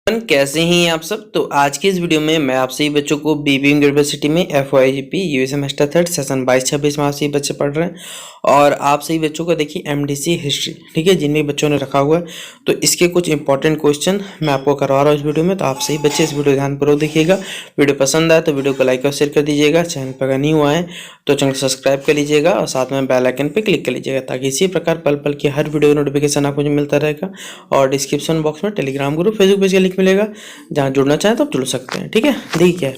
कैसे हैं आप सब। तो आज की इस वीडियो में मैं आप सभी बच्चों को बीबीएम यूनिवर्सिटी में FYGP यूए सेमेस्टर थर्ड सेशन 22-26 में आप सभी बच्चे पढ़ रहे हैं और आप सभी बच्चों को देखिए MDC हिस्ट्री, ठीक है, जिन भी बच्चों ने रखा हुआ है तो इसके कुछ इंपॉर्टेंट क्वेश्चन मैं आपको करवा रहा हूँ इस वीडियो में। तो आप सही बच्चे इस वीडियो ध्यानपूर्वक देखिएगा। वीडियो पसंद आए तो वीडियो को लाइक और शेयर कर दीजिएगा। चैनल पर अगर न्यू आए तो चैनल को सब्सक्राइब कर लीजिएगा और साथ में बेल आइकन पर क्लिक कर लीजिएगा ताकि इसी प्रकार पल पल की हर वीडियो नोटिफिकेशन आपको मिलता रहेगा। और डिस्क्रिप्शन बॉक्स में टेलीग्राम ग्रुप, फेसबुक पेज का लिंक मिलेगा, जहाँ जुड़ना चाहें तो आप जुड़ सकते हैं। ठीक है, देखिए क्या है।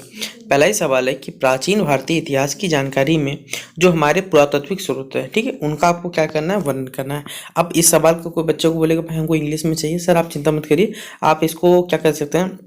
पहला ही सवाल है कि प्राचीन भारतीय इतिहास की जानकारी में जो हमारे पुरातात्विक स्रोत है, ठीक है, उनका आपको क्या करना है, वर्णन करना है। अब इस सवाल को कोई बच्चों को बोलेगा भाई हमको इंग्लिश में चाहिए, सर आप चिंता मत करिए, आप इसको क्या कर सकते हैं,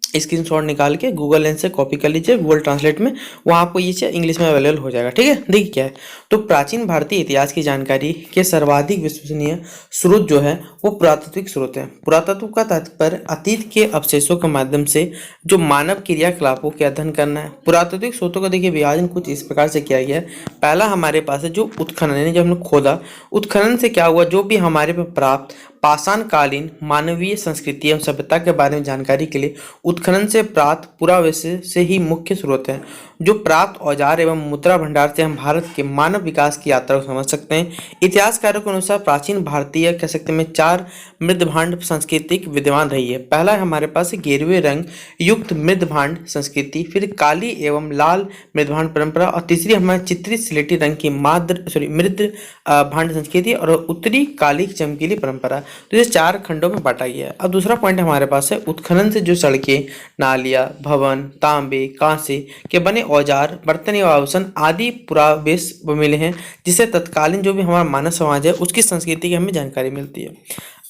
स्क्रीनशॉट निकाल के गूगल लेंस से कॉपी कर लीजिए गूगल ट्रांसलेट में, वहाँ आपको ये चीज़ इंग्लिश में अवेलेबल हो जाएगा। ठीक है, देखिए क्या है। तो प्राचीन भारतीय इतिहास की जानकारी के सर्वाधिक विश्वसनीय स्रोत जो है वो पुरातात्विक स्रोत है। पुरातत्व का तात्पर्य अतीत के अवशेषों के माध्यम से जो मानव क्रियाकलापों के अध्ययन करना है। पुरातात्विक स्रोतों का देखिए विभाजन कुछ इस प्रकार से किया गया है। पहला हमारे पास है जो उत्खनन, यानी जब हमने खोदा, उत्खनन से क्या हुआ, जो भी हमारे पे प्राप्त पाषाण कालीन मानवीय संस्कृति एवं सभ्यता के बारे में जानकारी के लिए उत्खनन से प्राप्त पुरावस्तु से ही मुख्य स्रोत है। जो प्राप्त औजार एवं मुद्रा भंडार से हम भारत के मानव विकास की यात्रा को समझ सकते हैं। इतिहासकारों के अनुसार प्राचीन भारतीय कह सकते हैं चार मृदभांड सांस्कृतिक विद्यमान रही है। पहला है हमारे पास गेरुए रंग युक्त मृदभांड संस्कृति, फिर काली एवं लाल मृदभांड परंपरा, और तीसरी हमारे चित्रित स्लेटी रंग की मृद भांड संस्कृति और उत्तरी काली चमकीली परंपरा। तो ये चार खंडों में बांटा गया है। अब दूसरा पॉइंट हमारे पास है उत्खनन से जो सड़कें, नालियां, भवन, तांबे, कांसे के बने औजार, बर्तन एवं आभूषण आदि पुरावस्तु मिले हैं, जिससे तत्कालीन जो भी हमारा मानव समाज है उसकी संस्कृति की हमें जानकारी मिलती है।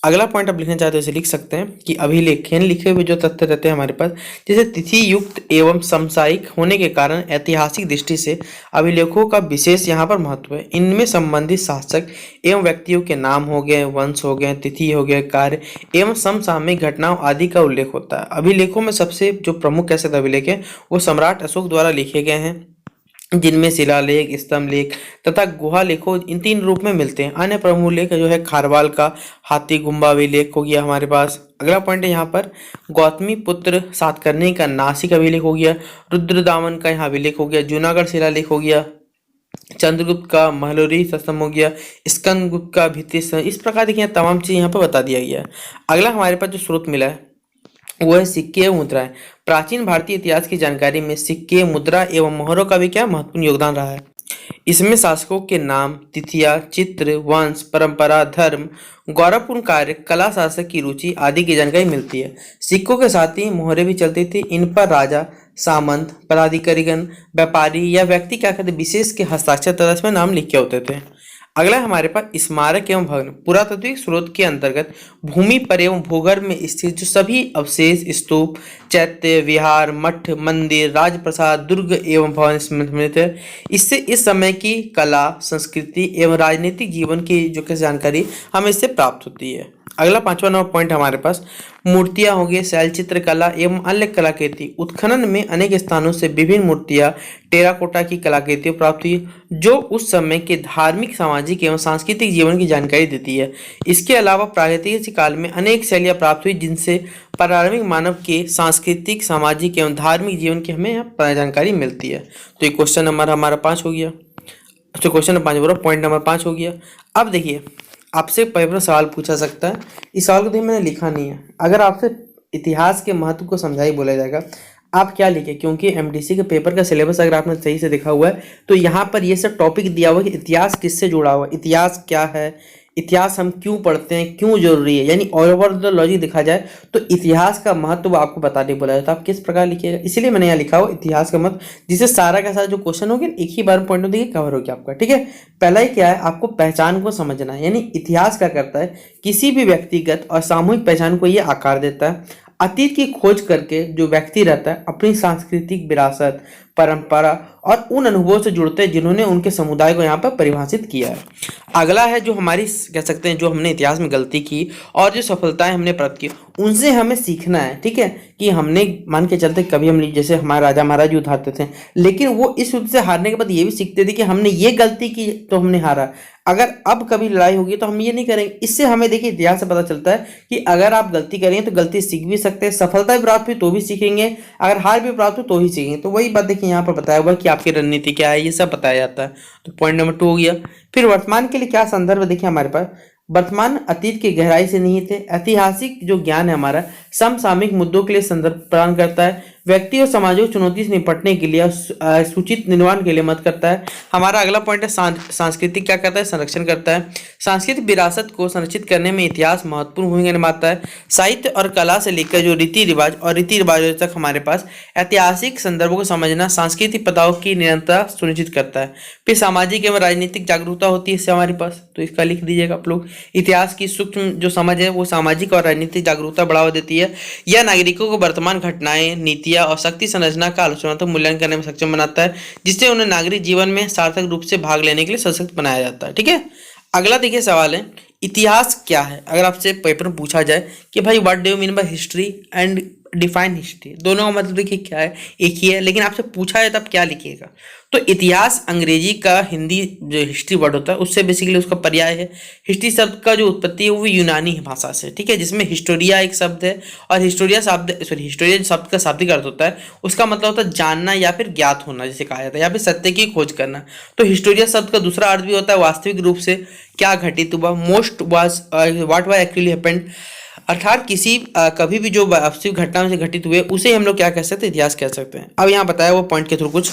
अगला पॉइंट आप लिखना चाहते हो इसे लिख सकते हैं कि अभिलेख, यानी लिखे हुए जो तथ्य रहते हैं हमारे पास, जैसे तिथि युक्त एवं समसामयिक होने के कारण ऐतिहासिक दृष्टि से अभिलेखों का विशेष यहाँ पर महत्व है। इनमें संबंधित शासक एवं व्यक्तियों के नाम हो गए, वंश हो गए, तिथि हो गए, कार्य एवं समसामयिक घटनाओं आदि का उल्लेख होता है। अभिलेखों में सबसे जो प्रमुख कह सकते अभिलेख है वो सम्राट अशोक द्वारा लिखे गए हैं, जिनमें शिलालेख, स्तंभ लेख तथा गुहा लेखों इन तीन रूप में मिलते हैं। अन्य प्रमुख लेख जो है खारवाल का हाथी गुम्बा अभिलेख हो गया हमारे पास। अगला पॉइंट है यहाँ पर गौतमी पुत्र सातकर्णी का नासिक अभिलेख हो गया, रुद्रदामन का यहाँ अभिलेख हो गया, जूनागढ़ शिलालेख हो गया, चंद्रगुप्त का महलोरी स्तंभ हो गया, स्कंदगुप्त का भित्ति। इस प्रकार देखिए तमाम चीज यहाँ पर बता दिया गया है। अगला हमारे पास जो स्रोत मिला है वो है सिक्के एवं मुद्राएं। प्राचीन भारतीय इतिहास की जानकारी में सिक्के, मुद्रा एवं मोहरों का भी क्या महत्वपूर्ण योगदान रहा है। इसमें शासकों के नाम, तिथियां, चित्र, वंश, परंपरा, धर्म, गौरवपूर्ण कार्य, कला, शासक की रुचि आदि की जानकारी मिलती है। सिक्कों के साथ ही मोहरें भी चलती थी। इन पर राजा, सामंत, पदाधिकारीगण, व्यापारी या व्यक्ति क्या कहते विशेष के हस्ताक्षर तथा इसमें नाम लिखे होते थे। अगला हमारे पास स्मारक एवं भवन। पुरातात्विक स्रोत के अंतर्गत भूमि पर एवं भूगर्भ में स्थित जो सभी अवशेष, स्तूप, चैत्य, विहार, मठ, मंदिर, राजप्रसाद, दुर्ग एवं भवन सम्मिलित है। इससे इस समय की कला, संस्कृति एवं राजनीतिक जीवन की जो कि जानकारी हमें इससे प्राप्त होती है। अगला 5वां नंबर पॉइंट हमारे पास मूर्तियां हो गई, शैलचित्र कला एवं अन्य कलाकृति। उत्खनन में अनेक स्थानों से विभिन्न मूर्तियां, टेराकोटा की कलाकृतियां प्राप्त हुई जो उस समय के धार्मिक, सामाजिक एवं सांस्कृतिक जीवन की जानकारी देती है। इसके अलावा प्रागैतिहासिक काल में अनेक शैलियां प्राप्त हुई जिनसे प्रारंभिक मानव के सांस्कृतिक, सामाजिक एवं धार्मिक जीवन की हमें जानकारी मिलती है। तो ये क्वेश्चन नंबर हमारा 5 हो गया। तो क्वेश्चन नंबर 5 बोलो, पॉइंट नंबर 5 हो गया। अब देखिए आपसे पेपर सवाल पूछा सकता है। इस सवाल को तो मैंने लिखा नहीं है। अगर आपसे इतिहास के महत्व को समझाई बोला जाएगा आप क्या लिखे, क्योंकि MDC के पेपर का सिलेबस अगर आपने सही से देखा हुआ है तो यहाँ पर ये सब टॉपिक दिया हुआ है कि इतिहास किससे जुड़ा हुआ है, इतिहास क्या है, इतिहास हम क्यों पढ़ते हैं, क्यों जरूरी है, यानी ओवरऑल द लॉजिक देखा जाए तो इतिहास का महत्व आपको बताने बोला जाता है। आप किस प्रकार लिखिएगा, इसीलिए मैंने यहाँ लिखा हुआ इतिहास का महत्व, जिससे सारा का सारा जो क्वेश्चन होगा एक ही बार पॉइंट देखिए कवर हो गया आपका। ठीक है, पहला ही क्या है, आपको पहचान को समझना है। यानी इतिहास क्या करता है, किसी भी व्यक्तिगत और सामूहिक पहचान को ये आकार देता है। अतीत की खोज करके जो व्यक्ति रहता है अपनी सांस्कृतिक विरासत, परंपरा और उन अनुभवों से जुड़ते हैं जिन्होंने उनके समुदाय को यहाँ पर परिभाषित किया है। अगला है जो हमारी कह सकते हैं जो हमने इतिहास में गलती की और जो सफलताएं हमने प्राप्त की उनसे हमें सीखना है। ठीक है, कि हमने मान के चलते कभी हम जैसे हमारे राजा महाराज युद्ध हारते थे, लेकिन वो इस युद्ध से हारने के बाद ये भी सीखते थे कि हमने ये गलती की तो हमने हारा, अगर अब कभी लड़ाई होगी तो हम ये नहीं करेंगे। इससे हमें देखिए इतिहास से पता चलता है कि अगर आप गलती करेंगे तो गलती सीख भी सकते हैं, सफलता भी प्राप्त हुई तो भी सीखेंगे, अगर हार भी प्राप्त हो तो ही सीखेंगे। तो वही बात देखिए यहाँ पर बताया हुआ कि आपकी रणनीति क्या है, ये सब बताया जाता है। तो पॉइंट नंबर 2 हो गया। फिर वर्तमान के लिए क्या संदर्भ देखिए हमारे पास, वर्तमान अतीत की गहराई से नहीं थे, ऐतिहासिक जो ज्ञान है हमारा समसामयिक मुद्दों के लिए संदर्भ प्रदान करता है, व्यक्ति और सामाजिक चुनौती से निपटने के लिए सूचित निर्माण के लिए मदद करता है। हमारा अगला पॉइंट है सांस्कृतिक क्या करता है, संरक्षण करता है। सांस्कृतिक विरासत को संरक्षित करने में इतिहास महत्वपूर्ण भूमिका निभाता है। साहित्य और कला से लेकर जो रीति रिवाजों तक हमारे पास ऐतिहासिक संदर्भों को समझना सांस्कृतिक प्रथाओं की निरंतरता सुनिश्चित करता है। फिर सामाजिक एवं राजनीतिक जागरूकता होती है इससे हमारे पास, तो इसका लिख दीजिएगा आप लोग। इतिहास की सूक्ष्म जो समझ है वो सामाजिक और राजनीतिक जागरूकता बढ़ावा देती है। यह नागरिकों को वर्तमान घटनाएं, नीतियां और शक्ति संरचना का आलोचनात्मक मूल्यांकन करने में सक्षम बनाता है, जिससे उन्हें नागरिक जीवन में सार्थक रूप से भाग लेने के लिए सशक्त बनाया जाता है। ठीक है, अगला देखिए सवाल है इतिहास क्या है। अगर आपसे पेपर में पूछा जाए कि भाई what do you mean by history and define history, दोनों का मतलब देखिए क्या है, एक ही है, लेकिन आपसे पूछा है तब क्या लिखिएगा। तो इतिहास अंग्रेजी का हिंदी जो हिस्ट्री वर्ड होता है उससे बेसिकली उसका पर्याय है। हिस्ट्री शब्द का जो उत्पत्ति है वो यूनानी भाषा से, ठीक है, जिसमें हिस्टोरिया एक शब्द है और हिस्टोरिया शब्द का शाब्दिक अर्थ होता है, उसका मतलब होता है जानना या फिर ज्ञात होना जिसे कहा जाता है, या फिर सत्य की खोज करना। तो हिस्टोरिया शब्द का दूसरा अर्थ भी होता है वास्तविक रूप से क्या घटित हुआ, व्हाट वाज एक्चुअली हैपेंड, अर्थात किसी कभी भी जो वास्तविक घटना से घटित हुए उसे हम लोग क्या कह सकते हैं, इतिहास कह सकते हैं। अब यहाँ बताया वो पॉइंट के थ्रू कुछ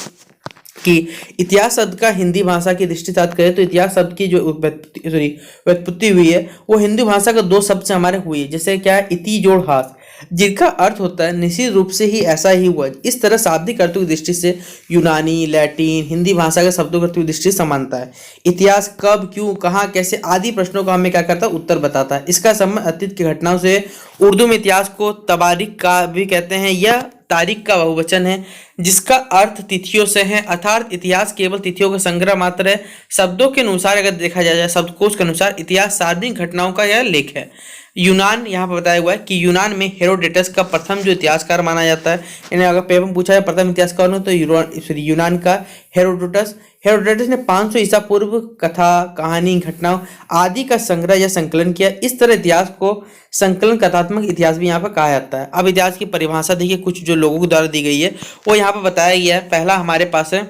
कि इतिहास शब्द का हिंदी भाषा की दृष्टि से अर्थ करें तो इतिहास शब्द की जो व्युत्पत्ति हुई है वो हिंदी भाषा का दो शब्द से हमारे हुई है, जैसे क्या है इति जोड़ हास, जिनका अर्थ होता है निश्चित रूप से ही ऐसा ही हुआ। इस तरह शाब्दिक अर्थों की दृष्टि से यूनानी, लैटिन, हिंदी भाषा के शब्दों की दृष्टि से समानता है। इतिहास कब, क्यों, कहाँ, कैसे आदि प्रश्नों का हमें क्या करता है, उत्तर बताता है। इसका संबंध अतीत की घटनाओं से, उर्दू में इतिहास को तबारीख का भी कहते हैं, यह तारीख का बहुवचन है जिसका अर्थ तिथियों से है, अर्थात इतिहास केवल तिथियों का संग्रह मात्र है। शब्दों के अनुसार अगर देखा जाए शब्दकोश के अनुसार इतिहास सार्वजनिक घटनाओं का यह लेख है। यूनान यहाँ पर बताया हुआ है कि यूनान में हेरोडेटस का प्रथम जो इतिहासकार माना जाता है, इन्हें अगर पेपर में पूछा है प्रथम इतिहासकार हो तो यूनान का हेरोडेटस ने 500 ईसा पूर्व कथा, कहानी, घटनाओं आदि का संग्रह या संकलन किया। इस तरह इतिहास को संकलन कथात्मक इतिहास भी यहाँ पर कहा जाता है। अब इतिहास की परिभाषा देखिए कुछ जो लोगों के द्वारा दी गई है वो यहाँ पर बताया गया है। पहला हमारे पास है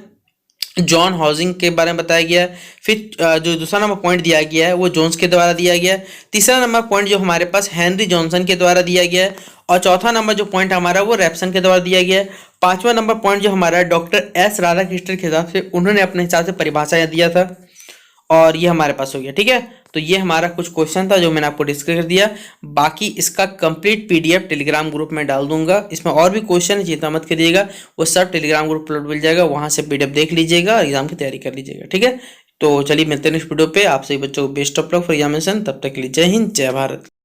जॉन हॉजिंग के बारे में बताया गया है। फिर जो दूसरा नंबर पॉइंट दिया गया है वो जोन्स के द्वारा दिया गया है। तीसरा नंबर पॉइंट जो हमारे पास हेनरी जॉनसन के द्वारा दिया गया है और चौथा नंबर जो पॉइंट हमारा वो रेप्सन के द्वारा दिया गया है। पांचवा नंबर पॉइंट जो हमारा डॉक्टर एस राधाकृष्णन के हिसाब से उन्होंने अपने हिसाब से परिभाषा दिया था और ये हमारे पास हो गया। ठीक है, तो ये हमारा कुछ क्वेश्चन था जो मैंने आपको डिस्कस कर दिया। बाकी इसका कंप्लीट पीडीएफ टेलीग्राम ग्रुप में डाल दूंगा। इसमें और भी क्वेश्चन है, चिंता मत करिएगा, वो सब टेलीग्राम ग्रुप पर मिल जाएगा, वहां से पीडीएफ देख लीजिएगा और एग्जाम की तैयारी कर लीजिएगा। ठीक है, तो चलिए मिलते हैं नेक्स्ट वीडियो पे। आप सभी बच्चों को best of luck for examination. तब तक के लिए जय हिंद, जय भारत।